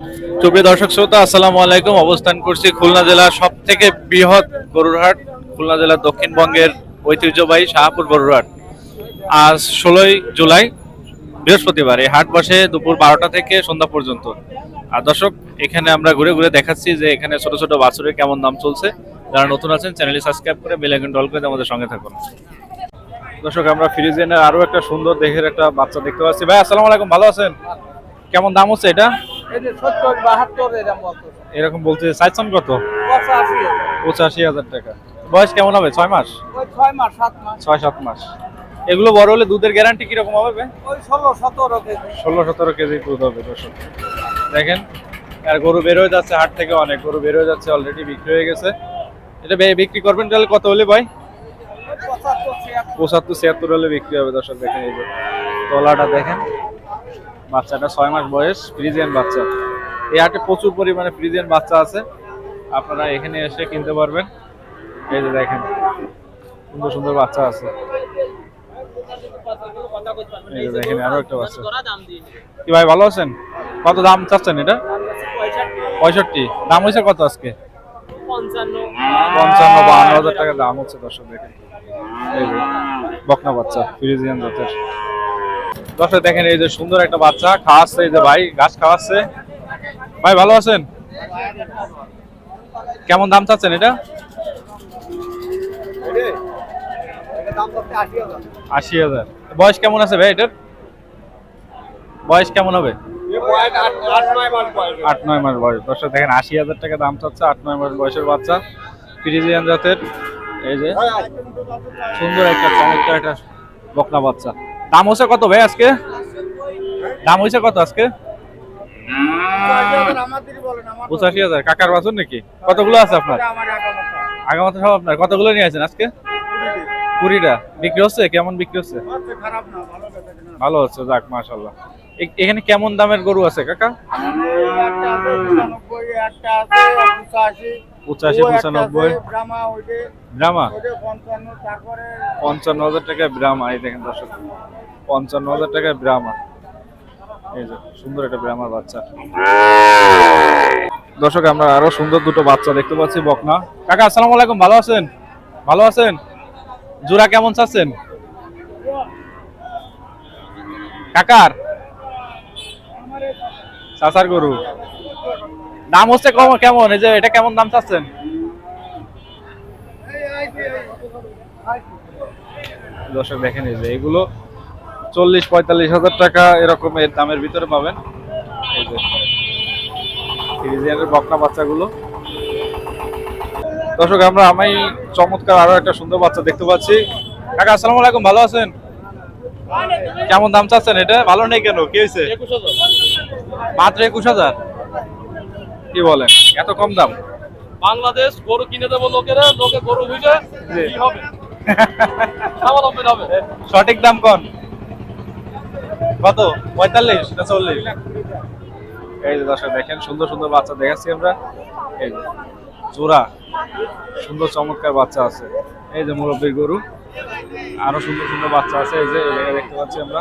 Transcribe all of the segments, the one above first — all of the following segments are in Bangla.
সুপ্রিয় দর্শক শ্রোতা, আসসালামু আলাইকুম। অবস্থান করছি খুলনা জেলার সব থেকে বৃহৎ গরুর হাট, খুলনা জেলার দক্ষিণবঙ্গের ঐতিহ্যবাহী শাহপুর গরুর হাট। আজ 16ই জুলাই, বৃহস্পতিবার। এই হাট বসে দুপুর 12টা থেকে সন্ধ্যা পর্যন্ত। আর দর্শক, এখানে আমরা ঘুরে ঘুরে দেখাচ্ছি যে এখানে ছোট ছোট বাছুরের কেমন দাম চলছে। যারা নতুন আছেন চ্যানেলটি সাবস্ক্রাইব করে বেল আইকন ডল করে আমাদের সঙ্গে থাকুন। দর্শক, আমরা ফ্রিজিয়ানের আরো একটা সুন্দর দেহের একটা বাচ্চা দেখতে পাচ্ছি। ভাই আসসালামু আলাইকুম, ভালো আছেন? কেমন দাম হচ্ছে এটা? এরকম বলতে চাইছেন কত? 85,000 টাকা। বয়স কেমন হবে? 6 মাস? 6-7 মাস। এগুলো বড় হলে দুধের গ্যারান্টি কিরকম হবে? 16-17 কেজি দুধ হবে। দর্শক দেখেন, আর গরু বের হয়ে যাচ্ছে হাট থেকে, অনেক গরু বের হয়ে যাচ্ছে, অলরেডি বিক্রি হয়ে গেছে। এটা বিক্রি করবেন তাহলে কত হলে ভাই? 75-76 হলে বিক্রি হবে। দর্শক দেখেন, এই যে তলাটা দেখেন, বাচ্চাটা 6 মাস বয়স, ফ্রিজিয়ান বাচ্চা। এই হাটে প্রচুর পরিমাণে ফ্রিজিয়ান বাচ্চা আছে, আপনারা এখানে এসে কিনতে পারবেন। এই যে দেখেন, সুন্দর সুন্দর বাচ্চা আছে। এই যে দেখেন, আরো একটা বাচ্চা। কি ভাই, ভালো আছেন? কত দাম চাচ্ছেন এটা? 65। দাম হয়েছে কত আজকে? 55-52 হাজার টাকা দাম হচ্ছে। দর্শক দেখেন, এই যে বকনা বাচ্চা, ফ্রিজিয়ান জাতের। দর্শক দেখেন, এই যে সুন্দর একটা বাচ্চা খাওয়াচ্ছে, এই যে ভাই ঘাস খাওয়াচ্ছে। ভাই ভালো আছেন? কেমন দাম চাচ্ছেন এটা? 80,000। বয়স কেমন আছে ভাই এটার? বয়স কেমন হবে? 8-9 মাস বয়স। দর্শক দেখেন, 80,000 টাকা দাম চাচ্ছে, 8-9 মাস বয়সের বাচ্চা, ফ্রিজিয়ান জাতের। এই যে সুন্দর একটা চমৎকার একটা বকনা বাচ্চা। দাম হচ্ছে কত ভাই আজকে? দাম হয়েছে কত আজকে? 85,000। কাকার বাছুর নাকি? কতগুলো আছে আপনার? আগামাতা সব আপনার। কতগুলো নিয়ে আছেন আজকে? 20টা। বিক্রি হচ্ছে? কেমন বিক্রি হচ্ছে? ভালো হচ্ছে, যাক মাশাআল্লাহ। এখানে কেমন দামের গরু আছে কাকা? 85-95 ব্রাহ্মা। 55,000 টাকায় ব্রাহ্মা। এই দেখেন দর্শক, 55,000 টাকায় ব্রাহ্মা। এই যে সুন্দর একটা ব্রাহ্মার বাচ্চা। দর্শক, আমরা আরো সুন্দর দুটো বাচ্চা দেখতে পাচ্ছি, বকনা। কাকা আসসালামু আলাইকুম, ভালো আছেন? ভালো আছেন? জোড়া কেমন চাচ্ছেন কাকার? চাচার গরু। দাম হচ্ছে কেমন? এই যে এটা কেমন দাম চাচ্ছেন? দর্শক দেখেন, এই যে এগুলো 40-45 হাজার টাকা এরকমের দামের ভিতরে পাবেন। এই যে ফ্রিজিয়ানের বকনা বাচ্চাগুলো। দর্শক, আমি চমৎকার আরো একটা সুন্দর বাচ্চা দেখতে পাচ্ছি। কাকা আসসালামু আলাইকুম, ভালো আছেন? কেমন দাম চাচ্ছেন এটা? ভালো নেই কেন, কি হয়েছে? মাত্র 21,000। কি বলেন, এত কম দাম? বাংলাদেশ গরু কিনে দেবো লোকেরা, লোকে গরু বুঝে কি হবে, স্বাবলম্বী হবে। সঠিক দাম কোন? কত? 45 না 40? এই যে দর্শক দেখেন, সুন্দর সুন্দর বাচ্চা দেখাচ্ছি আমরা। এই যে জোড়া সুন্দর চমৎকার বাচ্চা আছে। এই যে মুরব্বীর গরু, আরো সুন্দর সুন্দর বাচ্চা আছে। এই যে দেখতে পাচ্ছি আমরা।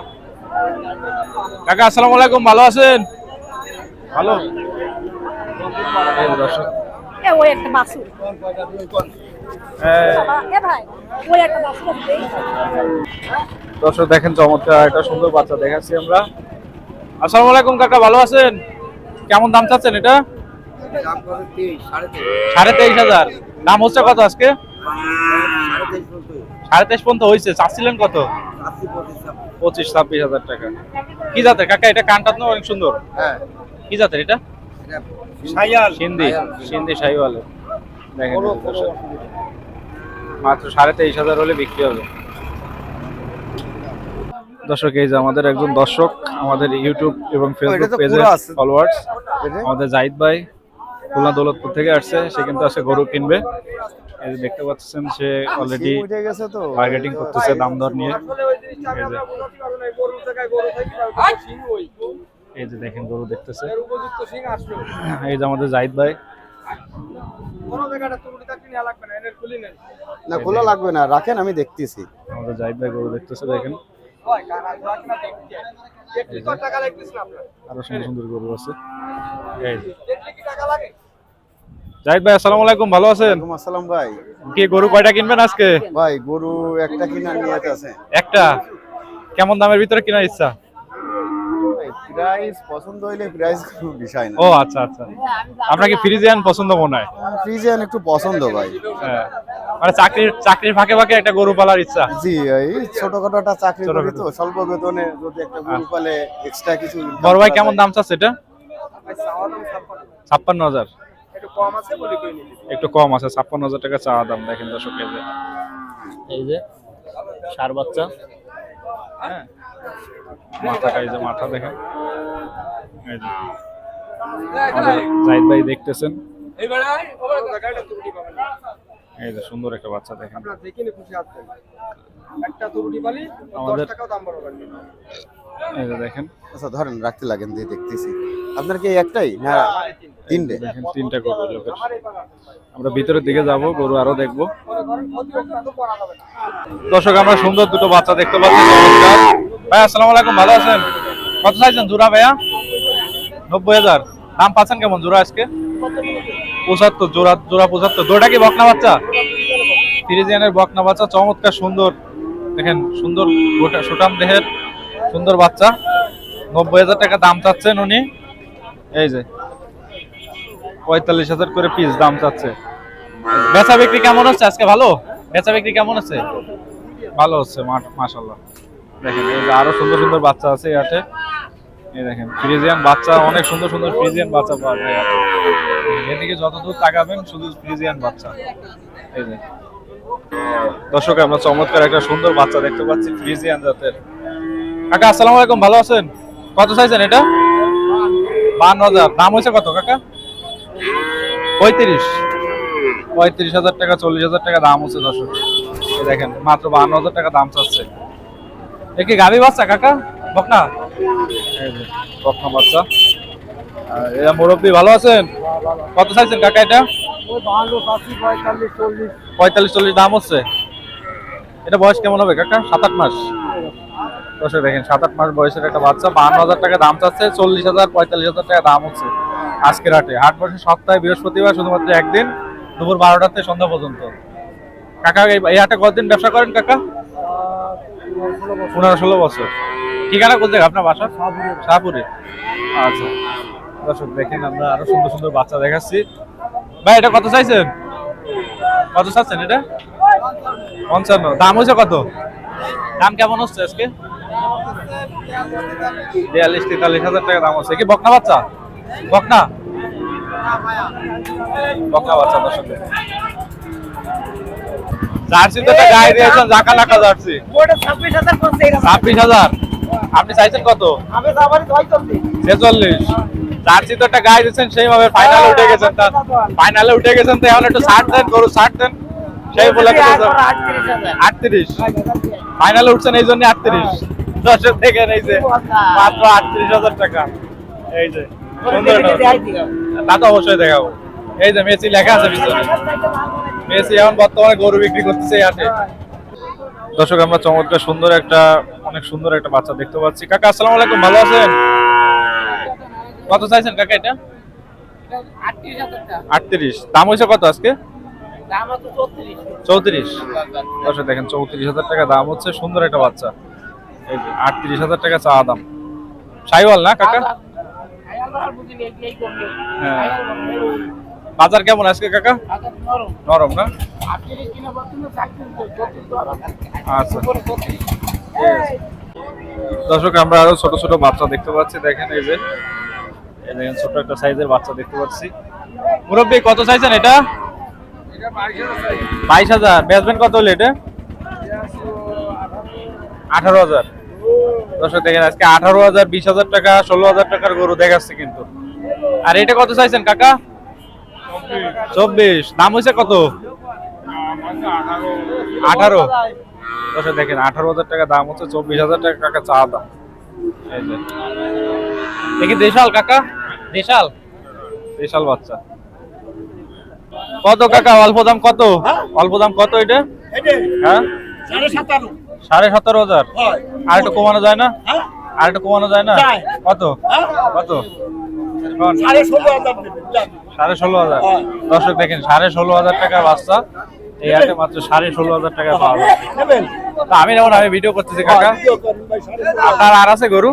কাকা আসসালামু আলাইকুম, ভালো আছেন? ভালো। এই যে দর্শক, ওই একটা বাছুর ভাই, ওই একটা বাছুর। দর্শক দেখেন, চমৎকার একটা সুন্দর বাচ্চা দেখাচ্ছি আমরা। আসসালামু আলাইকুম কাকা, ভালো আছেন? কেমন দাম চাচ্ছেন এটা? 23,500। দাম হচ্ছে কত আজকে? 23.5 পর্যন্ত হয়েছে। চাচ্ছিলেন কত? 25-26 হাজার টাকা। কি জাতের কাকা এটা? কানটা তো অনেক সুন্দর। কি জাতের এটা? সিন্ধি শাহিওয়াল। দেখেন মাত্র 23,500 হলে বিক্রি হবে। দর্শক, এই যে আমাদের একজন দর্শক, আমাদের ইউটিউব এবং ফেসবুক পেজের ফলোয়ার্স, আমাদের জাহিদ ভাই খুলনা দৌলতপুর থেকে আসছে। সে কিন্তু আসে গরু কিনবে। এই যে দেখতে পাচ্ছেন, সে অলরেডি বার্গেটিং করতেছে দাম দর নিয়ে। এই যে দেখেন, গরু দেখতেছে। এই যে আমাদের জাহিদ ভাই। না, খোলা লাগবে না, রাখেন, আমি দেখতেছি। আমাদের জাহিদ ভাই গরু দেখতেছে, দেখেন। আরো সুন্দর সুন্দর গরু আছে। এই যে জাহিদ ভাই, আসসালামু আলাইকুম, ভালো আছেন? ওয়ালাইকুম আসসালাম ভাই। কি গরু কয়টা কিনবেন আজকে? ভাই গরু একটা কিনার নিয়ত আছে। একটা। কেমন দামের ভিতরে কেনার ইচ্ছা? প্রাইস পছন্দ হইলে প্রাইস কোনো বিষয় না। ও আচ্ছা আচ্ছা, আপনাকে ফ্রিজিয়ান পছন্দ মনে হয়? ফ্রিজিয়ান একটু পছন্দ ভাই। হ্যাঁ, মানে চাকরির ফাঁকে ফাঁকে একটা গরু পালার ইচ্ছা। জি, এই ছোটখাটো একটা চাকরি করি ছোটখাটো। তো, স্বল্প বেতনে যদি একটা গরু পালে এক্সট্রা কিছু income বড় ভাই করা কেমন যায়। দাম চাচ্ছে এটা? 56,000। একটু কম আছে, 56,000 টাকা চাওয়া দাম। দেখেন দর্শক, এই যে ষাঁড় বাচ্চা, হ্যাঁ, মাথাটা, এই যে মাথা দেখেন। এই যে আমাদের জাহিদ ভাই দেখতেছেন, এই যে সুন্দর একটা বাচ্চা দেখেন। আমাদের এই যে দেখেন, আচ্ছা ধরেন রাখতে লাগেন দিয়ে দেখতেছি। আপনার কি একটাই না তিনটে? দেখেন তিনটা গরু লোকের। আমরা ভিতরের দিকে যাব, গরু আরো দেখবো। দর্শক, আমরা সুন্দর দুটো বাচ্চা দেখতে পাচ্ছি, চমৎকার। ভাই আসসালামু আলাইকুম, ভালো আছেন? কত চাইছেন জোড়া ভাইয়া? 90,000। দাম পাচ্ছেন কেমন জোড়া আজকে? 75 জোড়া। জোড়া 75। দুটোটা কি বকনা বাচ্চা? ফ্রিজিয়ানের বকনা বাচ্চা, চমৎকার সুন্দর দেখেন, সুন্দর গোটা সুটাম দেহের সুন্দর বাচ্চা। 90,000 টাকা দাম চাচ্ছেন উনি। এই যে 45,000 করে পিস দাম চাচ্ছে। বেচা বিক্রি কেমন হচ্ছে আজকে? ভালো বেচা বিক্রি কেমন হচ্ছে? ভালো হচ্ছে মাশাআল্লাহ। দেখেন এই যে আরো সুন্দর সুন্দর বাচ্চা আছে এই হাটে। এই দেখেন ফ্রিজিয়ান বাচ্চা, অনেক সুন্দর সুন্দর ফ্রিজিয়ান বাচ্চা পাওয়া যায় এই হাটে। এদিকে যতদূর তাকাবেন শুধু ফ্রিজিয়ান বাচ্চা। এই যে দর্শক, আমরা চমৎকার একটা সুন্দর বাচ্চা দেখতে পাচ্ছি ফ্রিজিয়ান জাতের। কাকা আসসালামু আলাইকুম, ভালো আছেন? কত চাইছেন এটা? 52,000। দাম হয়েছে কত কাকা? 35,000 টাকা, 40,000 টাকা দাম হচ্ছে দর্শক। এই দেখেন মাত্র 52,000 টাকা দাম চাচ্ছে। এ কি গাভী বাচ্চা কাকা? বকনা? এই যে বকনা বাচ্চা। আর এরা মুরব্বী, ভালো আছেন? কত চাইছেন কাকা এটা? 45-40 দাম হচ্ছে। এটা বয়স কেমন হবে কাকা? 7-8 মাস। দর্শক দেখেন 7-8 মাস বয়সের একটা বাচ্চা, 52,000 টাকা দাম চাচ্ছে। 40,000-45,000 টাকা দাম হচ্ছে আজকের হাটে। হাট বসে সপ্তাহে বৃহস্পতিবার, শুধুমাত্র একদিন, দুপুর 12টা থেকে সন্ধ্যা পর্যন্ত। কাকা এই হাটে কতদিন ব্যবসা করেন কাকা? 15-16 বছর। ঠিকানা কোথায় আপনার বাসা? শাহপুরে। আচ্ছা দর্শক দেখেন, আমরা আরো সুন্দর সুন্দর বাচ্চা দেখাচ্ছি। ভাই এটা কত চাইছেন? কত চাচ্ছেন এটা? 55। দাম হয়েছে কত? দাম কেমন হচ্ছে আজকে? 42-43,000 টাকা দাম হচ্ছে। কি বকনা বাচ্চা? বকনা বকনা বাচ্চা দর্শক। জার্সি তো একটা গায়ে দিয়েছেন, জাকা লাকা জার্সি। 26,000। আপনি চাইছেন কত? 46। জার্সি তো একটা গায়ে দিয়েছেন, সেইভাবে ফাইনালে উঠে গেছেন। তার ফাইনালে উঠে গেছেন তো এখন একটু ছাড় দেন, গরু ছাড় দেন। সেই বলে 38 ফাইনালে উঠছেন, এই জন্য 38। দর্শক দেখেন এই যে মাত্র 38,000 টাকা। এই যে সুন্দর একটা, তা তো অবশ্যই দেখাবো। এই যে মেসি লেখা আছে পিছনে। মেসি এখন বর্তমানে গরু বিক্রি করতেছে এই হাটে। দর্শক, আমরা চমৎকার সুন্দর একটা, অনেক সুন্দর একটা বাচ্চা দেখতে পাচ্ছি। কাকা আসসালামু আলাইকুম, ভালো আছেন? কত চাইছেন কাকা এটা? 38। দাম হয়েছে কত আজকে? 34। দর্শক দেখেন 34,000 টাকা দাম হচ্ছে, সুন্দর একটা বাচ্চা। এই যে 38,000 টাকা চাওয়া দাম। সাইওয়াল না কাকা? হ্যাঁ। বাজার কেমন আজকে কাকা? নরম না? আচ্ছা দর্শক, আমরা আরো ছোট ছোট বাচ্চা দেখতে পাচ্ছি। দেখেন এই যে দেখেন ছোট একটা সাইজের বাচ্চা দেখতে পাচ্ছি। মুরব্বী কত চাইছেন এটা? 22,000। বেচবেন কত হলে এটা? 18,000। দর্শক দেখেন আজকে 18,000, 20,000 টাকা, 16,000 টাকার গরু দেখাচ্ছে কিন্তু। আর এটা কত চাইছেন কাকা? 24। দাম হয়েছে কত? 18। দর্শক দেখেন 18,000 টাকা দাম হচ্ছে, 24,000 টাকা কাকা চা দাম। এই যে দেখি দেশাল কাকা, দেশাল দেশাল বাচ্চা। কত কাকা অল্প দাম কত? অল্প দাম কত এটা? হ্যাঁ 17,500। আর একটু কমানো যায় না? আর একটু কমানো যায় না? কত কত? কোন? 16,500। দর্শক দেখেন 16,500 টাকার বাচ্চা এই হাটে মাত্র 16,500 টাকা পাওয়া যায়। তা আমি যেমন আমি ভিডিও করতেছি কাকা, আপনার আর আছে গরু?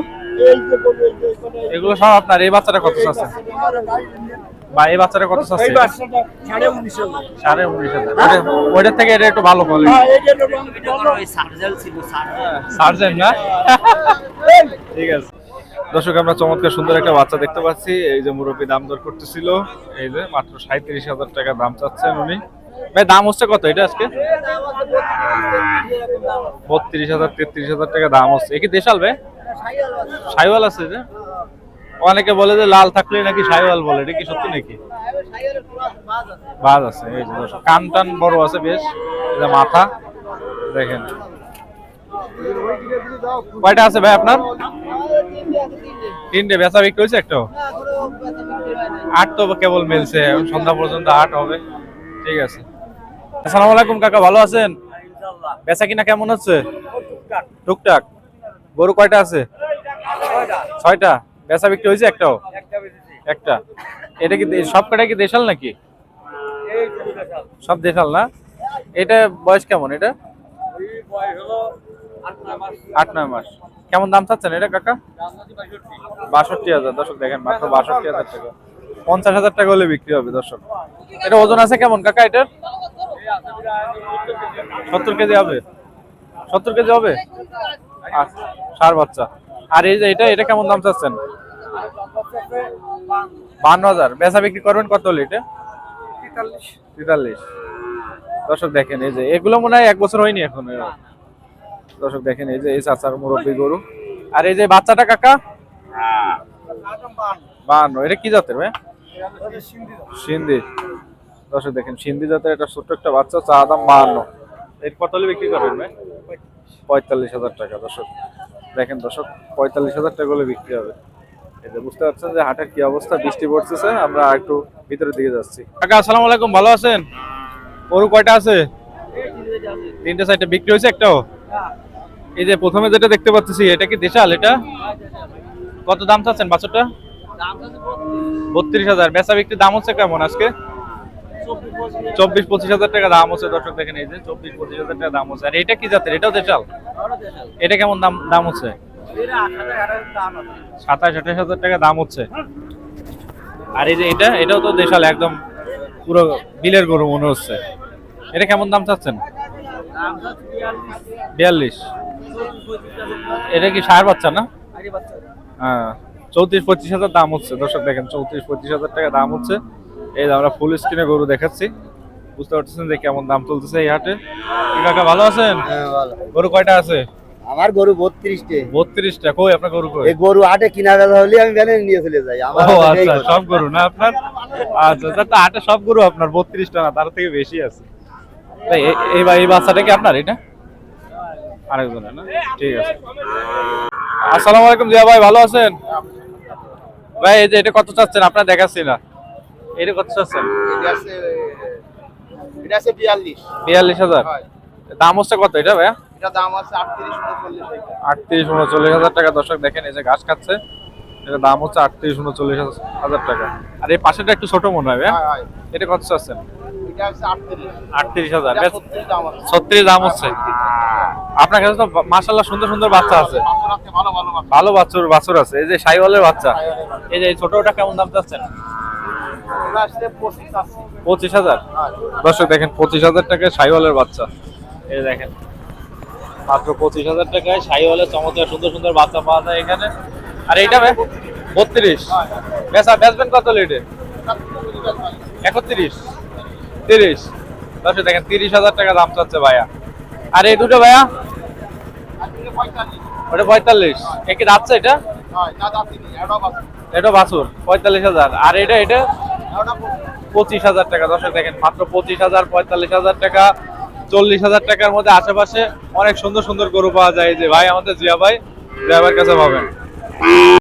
এগুলো সব আপনার। এই বাচ্চাটা কত চাচ্ছে বা এই বাচ্চাটা কত চাচ্ছে? 19,500। ওইটার থেকে এটা একটু ভালো কোয়ালিটি। সার্জেন না? ঠিক আছে। দর্শক আমরা চমৎকার সুন্দর একটা বাচ্চা দেখতে পাচ্ছি। এই যে মুরব্বী দাম দর করতেছিল, এই যে মাত্র 37,000 টাকা দাম চাচ্ছেন উনি। ভাই দাম হচ্ছে কত এটা আজকে? 32,000 33,000 টাকা দাম হচ্ছে। এ কি দেশাল ভাই? শাইওয়াল আছে যে? অনেকে বলে যে লাল থাকলে নাকি শাইওয়াল বলে, এটা কি সত্যি নাকি? বাজ আছে। এই যে দর্শক কান টান বড় আছে বেশ। এই যে মাথা দেখেন। কয়টা আছে ভাই আপনার? 3টে। বেচা বিক্রি হয়েছে একটাও? 8 তো কেবল মিলছে, সন্ধ্যা পর্যন্ত 8 হবে। ঠিক আছে। আসসালামু আলাইকুম কাকা, ভালো আছেন? বেচা কিনা কেমন হচ্ছে? টুকটাক। গরু কয়টা আছে? 6টা। বেচা বিক্রি হয়েছে একটাও? একটা। এটা কি সব কটা কি দেশাল নাকি? সব দেশাল না? এটা বয়স কেমন? এটা 8-9 মাস। কেমন দাম চাচ্ছেন এটা কাকা? 62,000। দর্শক দেখেন মাত্র 62,000 টাকা। 50,000 টাকা হলে বিক্রি হবে দর্শক। এটা ওজন আছে কেমন কাকা এটার? 70 কেজি হবে। 70 কেজি হবে। আচ্ছা, ষাঁড় বাচ্চা। আর এই যে এটা কেমন দাম চাচ্ছেন? 52,000। বেচা বিক্রি করবেন কত হলে এটা? 43। দর্শক দেখেন এই যে এগুলো মনে হয় 1 বছর হয়নি এখন। দর্শক দেখেন এই যে এই চাচার মুরব্বী গরু। আর এই যে বাচ্চাটা কাকা? 52। এটা কি জাতের ভাই? সিন্ধি। দর্শক দেখেন সিন্ধি জাতের একটা ছোট্ট একটা বাচ্চা, চা দাম 52। এর কত হলে বিক্রি করবেন ভাই? 45,000 টাকা। দর্শক দেখেন দর্শক 45,000 টাকা হলে বিক্রি হবে। এই যে বুঝতে পারছেন যে হাটের কি অবস্থা, বৃষ্টি পড়তেছে। আমরা একটু ভিতরের দিকে যাচ্ছি। কাকা আসসালামু আলাইকুম, ভালো আছেন? গরু কয়টা আছে? 3টে 4টে। বিক্রি হয়েছে একটাও? এই যে প্রথমে যেটা দেখতে পাচ্ছি এটা কি দেশাল? এটা কত দাম চাচ্ছেন বাচ্চাটা? 32,000। বেচা বিক্রির দাম হচ্ছে কেমন আজকে? 24-25,000 টাকা দাম হচ্ছে। দর্শক দেখেন এই যে 24-25,000 টাকা দাম হচ্ছে। আর এটা কি জাতের? এটাও দেশাল? এটা কেমন দাম হচ্ছে? 27-28,000 টাকা দাম হচ্ছে। আর এই যে এটাও তো দেশাল, একদম পুরো বিলের গরু মনে হচ্ছে। এটা কেমন দাম চাচ্ছেন? 42। এটা কি ষাঁড় বাচ্চা না? হ্যাঁ। 34-25,000 দাম হচ্ছে। দর্শক দেখেন 34-25,000 টাকা দাম হচ্ছে। এই যে আমরা ফুল স্ক্রিনে গরু দেখাচ্ছি, বুঝতে পারতেছেন যে কেমন দাম চলতেছে এই হাটে। কাকা ভালো আছেন? গরু কয়টা আছে? আমার গরু 32টে। 32টা। কই আপনার গরু কই? এই গরু হাটে কিনা বেচা হলে আমি ভ্যানে নিয়ে চলে যাই। আমার ও আচ্ছা, সব গরু না আপনার? আচ্ছা, তা হাটে সব গরু আপনার? 32টা না, তার থেকে বেশি আছে। তাই এই বাচ্চাটা কি আপনার? এটা আরেকজনের না? ঠিক আছে। আসসালামু আলাইকুম জিয়া ভাই, ভালো আছেন? ভাই এই যে এটা কত চাচ্ছেন? আপনার দেখাচ্ছি না। এটা কত চাচ্ছেন? এটা আছে 42। 42,000। দাম হচ্ছে কত এটা ভাইয়া? এটা দাম আছে 38-39 টাকা। 38-39,000 টাকা। দর্শক দেখেন এই যে ঘাস খাচ্ছে, এটা দাম হচ্ছে 38-39,000 টাকা। আর এই পাশেটা একটু ছোট মনে হয় ভাইয়া। এটা কত চাচ্ছেন? এটা আছে 38। 38,000। 36 দাম আছে। 36 দাম হচ্ছে। আপনার কাছে তো মাশাআল্লাহ সুন্দর সুন্দর বাচ্চা আছে। ভালো বাছুর আছে। এই যে শাইওয়ালের বাচ্চা। এই যে ছোটটা কেমন দাম চাচ্ছেন? এটা আসলে 25 আছে। 25,000। দর্শক দেখেন 25,000 টাকায় শাইওয়ালের বাচ্চা। এই দেখেন মাত্র 25,000 টাকায় শাইওয়ালের চমৎকার সুন্দর সুন্দর বাচ্চা পাওয়া যায় এখানে। আর এইটা ভাই 32। বেচবেন কত লিটে? 31 30। দর্শক দেখেন 30,000 টাকা দাম চাচ্ছে ভাইয়া। আর এই দুটো ভাইয়া? ওটা 45। কি যাচ্ছে এটা? এটা বাছুর 45,000। আর এটা 25,000 টাকা। দর্শক দেখেন মাত্র 25,000 45,000 টাকা 40,000 টাকার মধ্যে আশেপাশে অনেক সুন্দর সুন্দর গরু পাওয়া যায়। যে ভাই আমাদের জিয়া ভাইয়ের কাছে পাবেন।